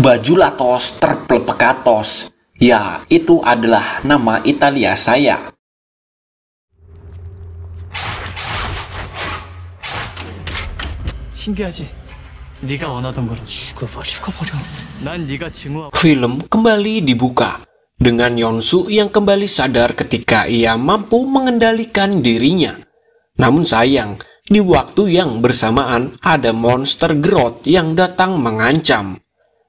Baju latos terpelpekatos. Ya, itu adalah nama Italia saya. 신기하지? 네가 원하던 거로 죽어버려. 난 네가 증오하고. Film kembali dibuka dengan Yeonsu yang kembali sadar ketika ia mampu mengendalikan dirinya. Namun sayang, di waktu yang bersamaan ada monster Grodd yang datang mengancam.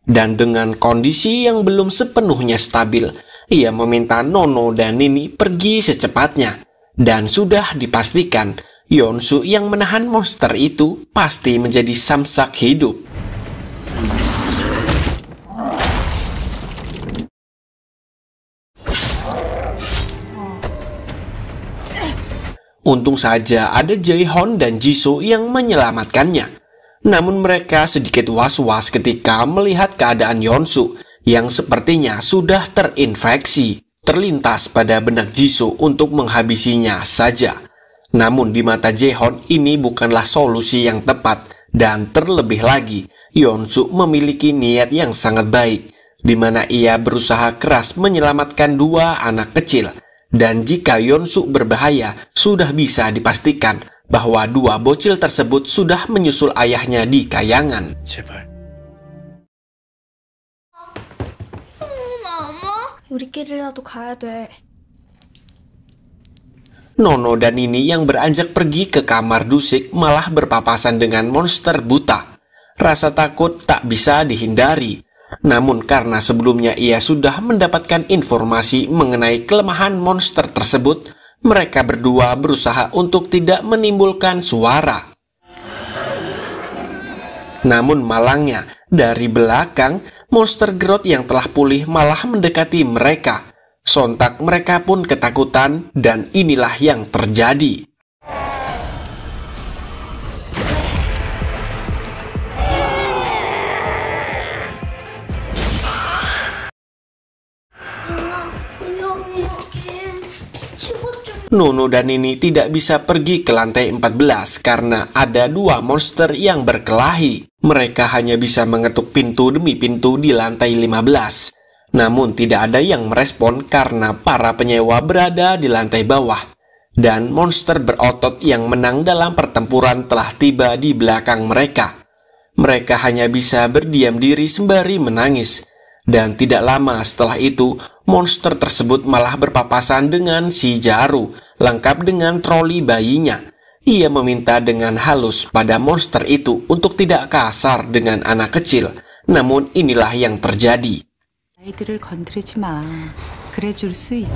Dan dengan kondisi yang belum sepenuhnya stabil, ia meminta Nono dan Nini pergi secepatnya. Dan sudah dipastikan, Yeonsu yang menahan monster itu pasti menjadi samsak hidup. Untung saja ada Jae-hon dan Jisoo yang menyelamatkannya. Namun mereka sedikit was-was ketika melihat keadaan Yeonsu yang sepertinya sudah terinfeksi. Terlintas pada benak Jisoo untuk menghabisinya saja. Namun di mata Jae-hon ini bukanlah solusi yang tepat. Dan terlebih lagi, Yeonsu memiliki niat yang sangat baik, di mana ia berusaha keras menyelamatkan dua anak kecil. Dan jika Yeonsu berbahaya, sudah bisa dipastikan bahwa dua bocil tersebut sudah menyusul ayahnya di kayangan. 제발. 우리끼리라도 가야 돼. Nono dan Nini yang beranjak pergi ke kamar Dusik malah berpapasan dengan monster buta. Rasa takut tak bisa dihindari. Namun karena sebelumnya ia sudah mendapatkan informasi mengenai kelemahan monster tersebut, mereka berdua berusaha untuk tidak menimbulkan suara. Namun malangnya, dari belakang, monster Grodd yang telah pulih malah mendekati mereka. Sontak mereka pun ketakutan dan inilah yang terjadi. Nono dan Nini tidak bisa pergi ke lantai 14 karena ada dua monster yang berkelahi. Mereka hanya bisa mengetuk pintu demi pintu di lantai 15. Namun tidak ada yang merespon karena para penyewa berada di lantai bawah. Dan monster berotot yang menang dalam pertempuran telah tiba di belakang mereka. Mereka hanya bisa berdiam diri sembari menangis. Dan tidak lama setelah itu, monster tersebut malah berpapasan dengan si Jaru, lengkap dengan troli bayinya. Ia meminta dengan halus pada monster itu untuk tidak kasar dengan anak kecil. Namun inilah yang terjadi. 아이들을 건드리지 마. 그래 줄 수 있다.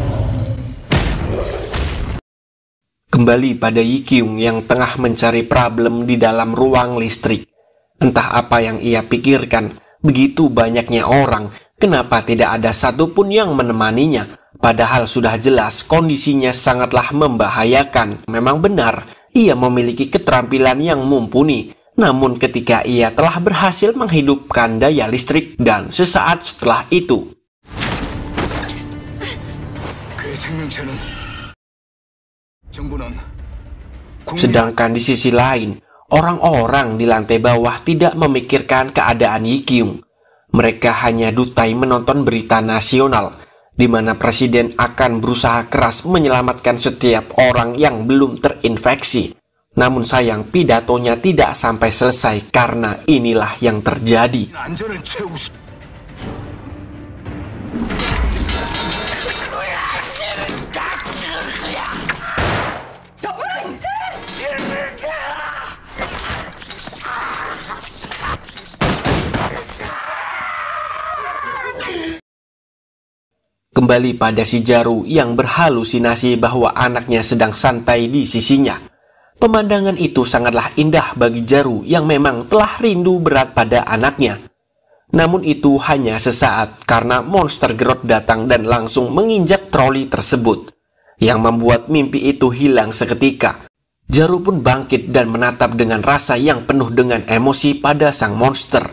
Kembali pada Yikyung yang tengah mencari problem di dalam ruang listrik. Entah apa yang ia pikirkan, begitu banyaknya orang, kenapa tidak ada satupun yang menemaninya? Padahal sudah jelas kondisinya sangatlah membahayakan. Memang benar, ia memiliki keterampilan yang mumpuni. Namun ketika ia telah berhasil menghidupkan daya listrik dan sesaat setelah itu, sedangkan di sisi lain, orang-orang di lantai bawah tidak memikirkan keadaan Yikyung. Mereka hanya dutai menonton berita nasional, di mana presiden akan berusaha keras menyelamatkan setiap orang yang belum terinfeksi. Namun sayang pidatonya tidak sampai selesai karena inilah yang terjadi. Kembali pada si Jaru yang berhalusinasi bahwa anaknya sedang santai di sisinya. Pemandangan itu sangatlah indah bagi Jaru yang memang telah rindu berat pada anaknya. Namun itu hanya sesaat karena monster Grodd datang dan langsung menginjak troli tersebut, yang membuat mimpi itu hilang seketika. Jaru pun bangkit dan menatap dengan rasa yang penuh dengan emosi pada sang monster.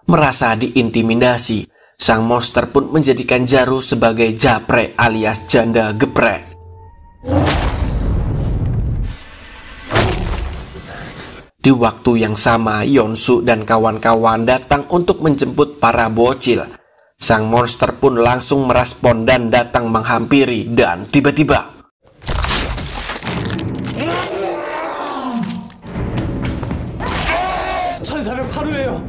Merasa diintimidasi, sang monster pun menjadikan Jaru sebagai japre alias janda geprek. Di waktu yang sama, Yeon-soo dan kawan-kawan datang untuk menjemput para bocil. Sang monster pun langsung merespon dan datang menghampiri, dan tiba-tiba 천사는 파루예요.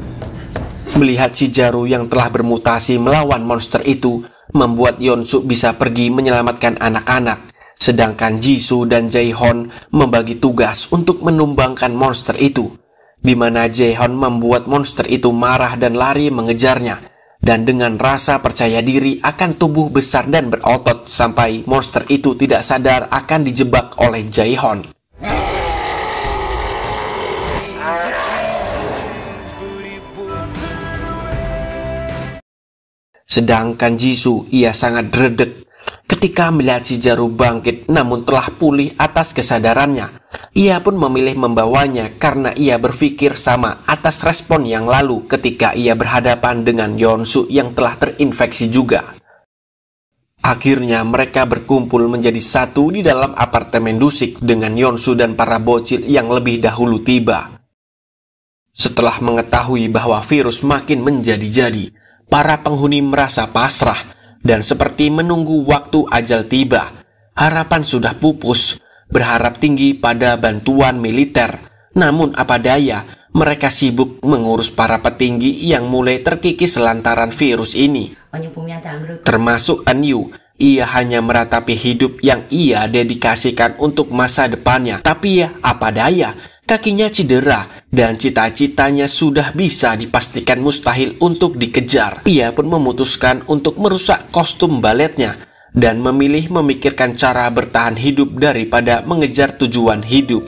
melihat Shijaru yang telah bermutasi melawan monster itu, membuat Yeon-soo bisa pergi menyelamatkan anak-anak. Sedangkan Jisoo dan Jae-hon membagi tugas untuk menumbangkan monster itu, di mana Jae-hon membuat monster itu marah dan lari mengejarnya, dan dengan rasa percaya diri akan tubuh besar dan berotot sampai monster itu tidak sadar akan dijebak oleh Jae-hon. Sedangkan Jisoo, ia sangat redek ketika melihat Shijaru bangkit namun telah pulih atas kesadarannya. Ia pun memilih membawanya karena ia berpikir sama atas respon yang lalu ketika ia berhadapan dengan Yeon-soo yang telah terinfeksi juga. Akhirnya mereka berkumpul menjadi satu di dalam apartemen Dusik dengan Yeon-soo dan para bocil yang lebih dahulu tiba. Setelah mengetahui bahwa virus makin menjadi-jadi, para penghuni merasa pasrah dan seperti menunggu waktu ajal tiba. Harapan sudah pupus, berharap tinggi pada bantuan militer. Namun apa daya, mereka sibuk mengurus para petinggi yang mulai terkikis lantaran virus ini. Termasuk An-yu, ia hanya meratapi hidup yang ia dedikasikan untuk masa depannya. Tapi ya, apa daya, kakinya cedera dan cita-citanya sudah bisa dipastikan mustahil untuk dikejar. Ia pun memutuskan untuk merusak kostum baletnya dan memilih memikirkan cara bertahan hidup daripada mengejar tujuan hidup.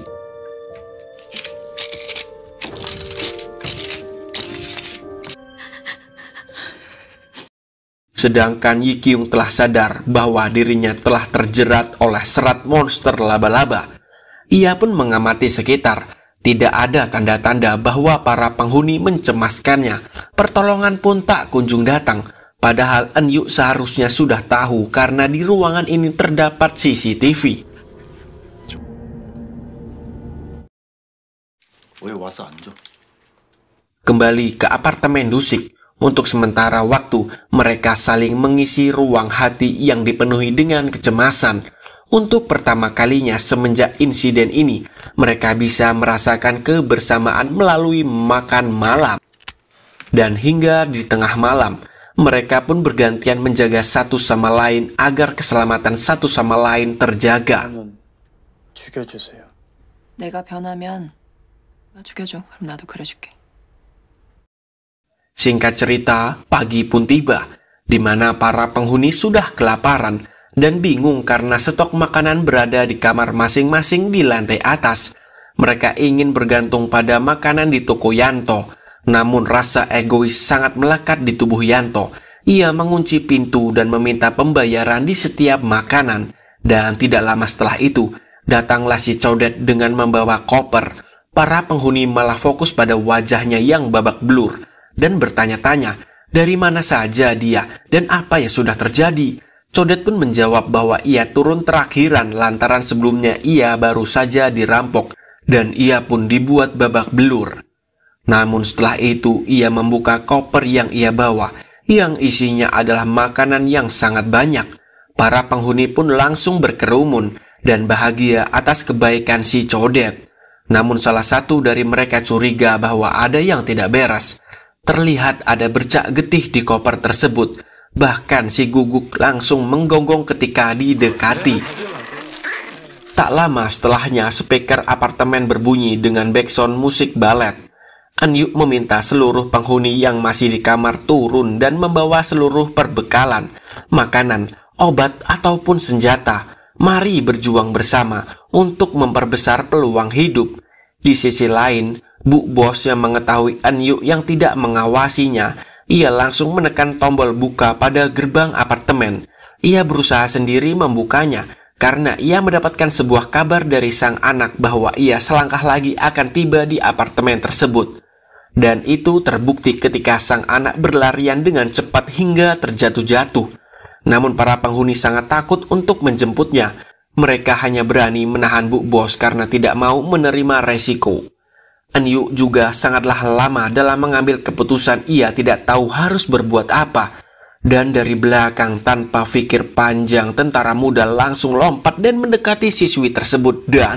Sedangkan Yi Kyung telah sadar bahwa dirinya telah terjerat oleh serat monster laba-laba. Ia pun mengamati sekitar. Tidak ada tanda-tanda bahwa para penghuni mencemaskannya. Pertolongan pun tak kunjung datang. Padahal An-yu seharusnya sudah tahu karena di ruangan ini terdapat CCTV. Kembali ke apartemen Dusik. Untuk sementara waktu, mereka saling mengisi ruang hati yang dipenuhi dengan kecemasan. Untuk pertama kalinya semenjak insiden ini, mereka bisa merasakan kebersamaan melalui makan malam. Dan hingga di tengah malam, mereka pun bergantian menjaga satu sama lain agar keselamatan satu sama lain terjaga. 내가 변하면 나 죽여줘. 그럼 나도 그래줄게. Singkat cerita, pagi pun tiba, di mana para penghuni sudah kelaparan dan bingung karena stok makanan berada di kamar masing-masing di lantai atas. Mereka ingin bergantung pada makanan di toko Yanto, namun rasa egois sangat melekat di tubuh Yanto. Ia mengunci pintu dan meminta pembayaran di setiap makanan. Dan tidak lama setelah itu, datanglah si Codet dengan membawa koper. Para penghuni malah fokus pada wajahnya yang babak blur dan bertanya-tanya dari mana saja dia dan apa yang sudah terjadi. Codet pun menjawab bahwa ia turun terakhiran lantaran sebelumnya ia baru saja dirampok dan ia pun dibuat babak belur. Namun setelah itu ia membuka koper yang ia bawa yang isinya adalah makanan yang sangat banyak. Para penghuni pun langsung berkerumun dan bahagia atas kebaikan si Codet. Namun salah satu dari mereka curiga bahwa ada yang tidak beres. Terlihat ada bercak getih di koper tersebut. Bahkan si Guguk langsung menggonggong ketika didekati. Tak lama setelahnya speaker apartemen berbunyi dengan backsound musik balet. An-yu meminta seluruh penghuni yang masih di kamar turun dan membawa seluruh perbekalan, makanan, obat ataupun senjata. Mari berjuang bersama untuk memperbesar peluang hidup. Di sisi lain, Bu Bos yang mengetahui An-yu yang tidak mengawasinya, ia langsung menekan tombol buka pada gerbang apartemen. Ia berusaha sendiri membukanya karena ia mendapatkan sebuah kabar dari sang anak bahwa ia selangkah lagi akan tiba di apartemen tersebut. Dan itu terbukti ketika sang anak berlarian dengan cepat hingga terjatuh-jatuh. Namun para penghuni sangat takut untuk menjemputnya. Mereka hanya berani menahan Bu Bos karena tidak mau menerima resiko. Eun-yu juga sangatlah lama dalam mengambil keputusan. Ia tidak tahu harus berbuat apa. Dan dari belakang tanpa pikir panjang, tentara muda langsung lompat dan mendekati siswi tersebut dan...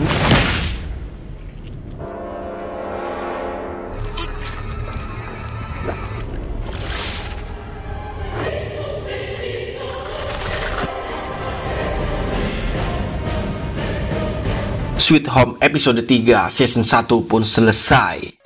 Sweet Home episode 3 season 1 pun selesai.